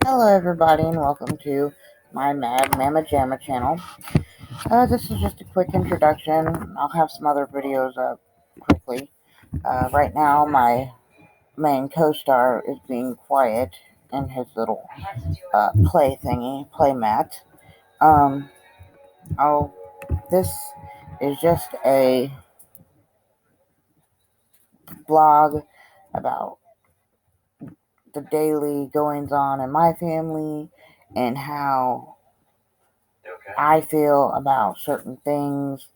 Hello, everybody, and welcome to my Madmammajamma channel. This is just a quick introduction. I'll have some other videos up quickly. Right now, my main co-star is being quiet in his little play mat. Um, oh, this is just a blog about the daily goings on in my family and how I feel about certain things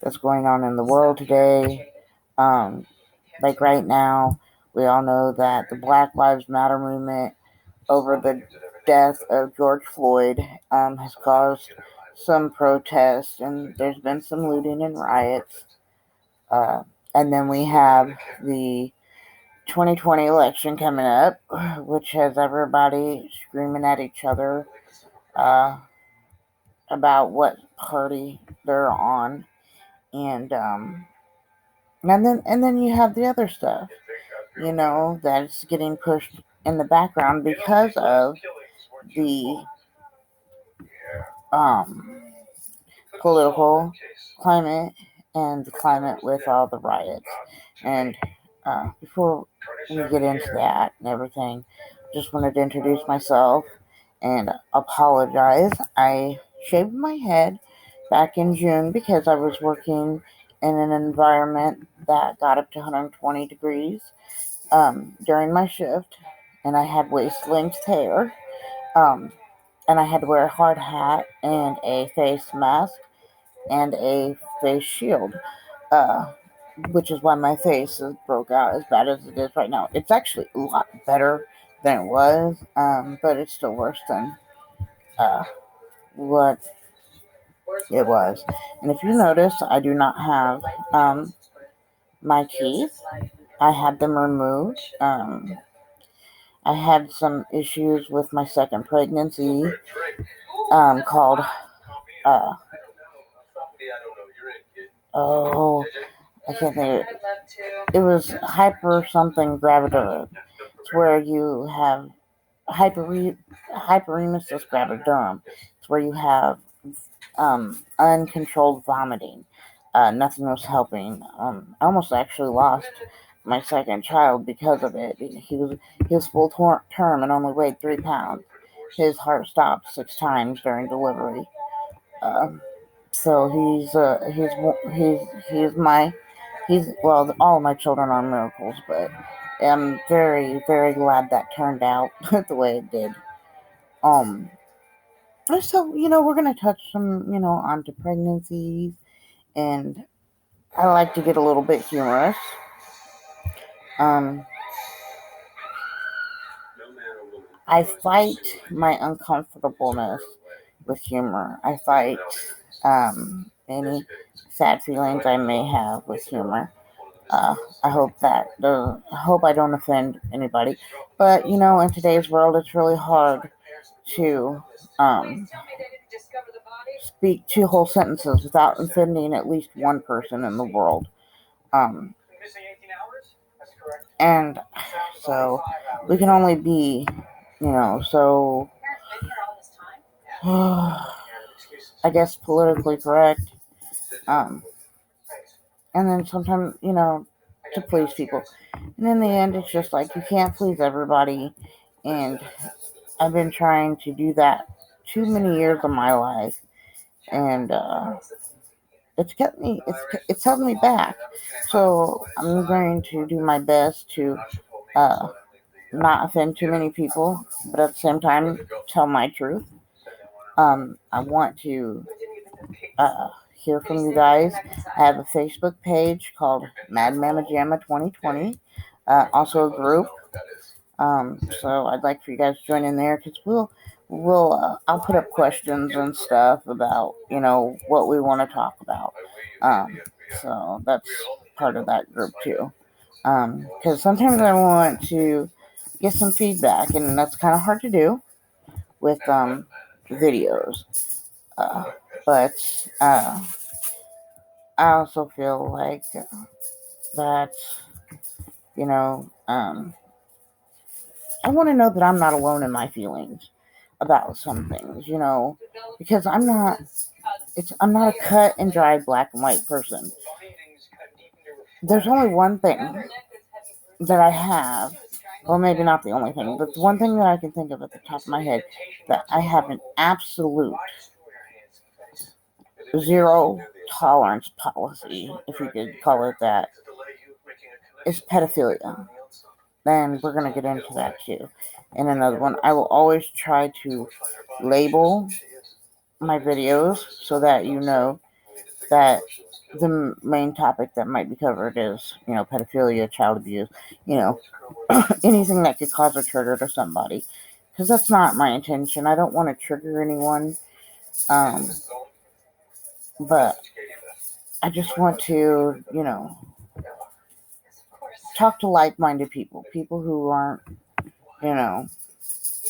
that's going on in the world today. Um, like right now, we all know that the Black Lives Matter movement over the death of George Floyd has caused some protests, and there's been some looting and riots. Uh, and then we have the 2020 election coming up, which has everybody screaming at each other uh, about what party they're on, and and then you have the other stuff, that's getting pushed in the background because of the um, political climate and the climate with all the riots. And before we get into that and everything, just wanted to introduce myself and apologize. I shaved my head back in June because I was working in an environment that got up to 120 degrees during my shift, and I had waist length hair, um, and I had to wear a hard hat and a face mask and a face shield, uh, which is why my face is broke out as bad as it is right now. It's actually a lot better than it was, but it's still worse than uh, what it was. And if you notice, I do not have my teeth. I had them removed. I had some issues with my second pregnancy, called, uh, oh, I can't think of it. It was hyper something gravidarum. It's where you have hyperemesis gravidarum. It's where you have uncontrolled vomiting. Nothing was helping. I almost actually lost my second child because of it. He was full term and only weighed 3 pounds. His heart stopped 6 times during delivery. Um, so he's well, all of my children are miracles, but I'm very, very glad that turned out the way it did. Um, so we're gonna touch some onto pregnancies, and I like to get a little bit humorous. Um, I fight my uncomfortableness with humor. I fight any sad feelings I may have with humor. Uh, I hope I don't offend anybody, but in today's world, it's really hard to speak two whole sentences without offending at least one person in the world. Um, and so we can only be, so I guess politically correct. Um, and then sometimes, to please people. And in the end, it's just like you can't please everybody. And I've been trying to do that too many years of my life, and it's held me back. So I'm going to do my best to uh, not offend too many people, but at the same time tell my truth. I want to hear from you guys. I have a Facebook page called Madmammajamma 2020. Also a group. So I'd like for you guys to join in there because I'll put up questions and stuff about what we want to talk about. So that's part of that group too. Because sometimes I want to get some feedback, and that's kind of hard to do with videos. Uh, but I also feel like that you know um, I want to know that I'm not alone in my feelings about some things, because I'm not a cut and dry black and white person. There's only one thing that I have, well, maybe not the only thing, but the one thing that I can think of at the top of my head that I have an absolute zero tolerance policy, if you could call it that, is pedophilia. Then we're going to get into that too. In another one, I will always try to label my videos so that you know that the main topic that might be covered is, pedophilia, child abuse, anything that could cause a trigger to somebody. Because that's not my intention. I don't want to trigger anyone. But I just want to, talk to like-minded people who aren't,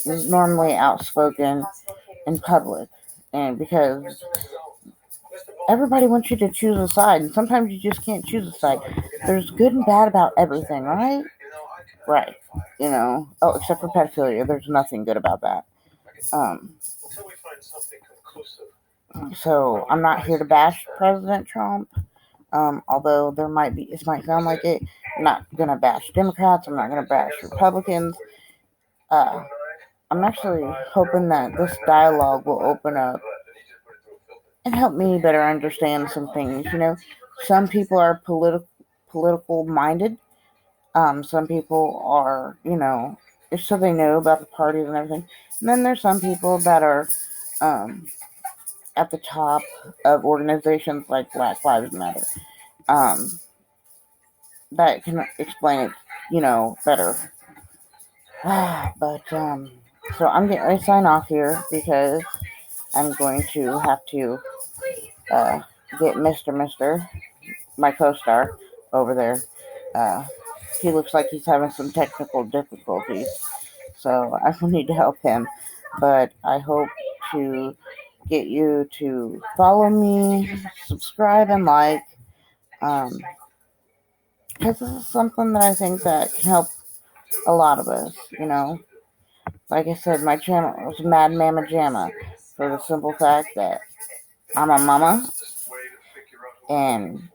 normally outspoken in public. And because everybody wants you to choose a side, and sometimes you just can't choose a side. There's good and bad about everything, right? Right. Oh, except for pedophilia, there's nothing good about that. So I'm not here to bash President Trump. Although it might sound like it. I'm not gonna bash Democrats. I'm not gonna bash Republicans. I'm actually hoping that this dialogue will open up and help me better understand some things. Some people are political minded. Some people are, just so they know about the parties and everything. And then there's some people that are at the top of organizations like Black Lives Matter. That can explain it, better. But so I'm getting ready to sign off here because I'm going to have to get Mr. my co-star over there. He looks like he's having some technical difficulties, so I will need to help him. But I hope to get you to follow me, subscribe, and like. Because this is something that I think that can help a lot of us, Like I said, my channel is Madmammajamma for the simple fact that I'm a mama and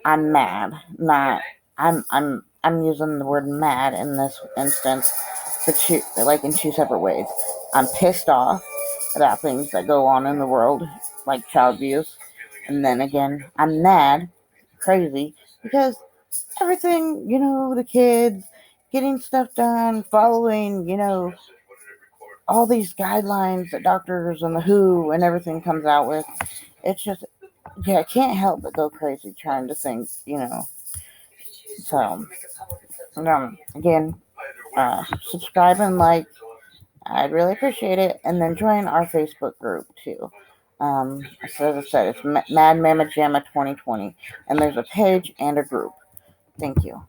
I'm mad. Not I'm using the word mad in this instance, but like in two separate ways. I'm pissed off about things that go on in the world, like child abuse, and then again, I'm mad, crazy, because everything, the kids getting stuff done, following, all these guidelines that doctors and the WHO and everything comes out with. It's just, I can't help but go crazy trying to think, So, again, subscribe and like. I'd really appreciate it. And then join our Facebook group too. So as I said, it's Madmammajamma 2020. And there's a page and a group. Thank you.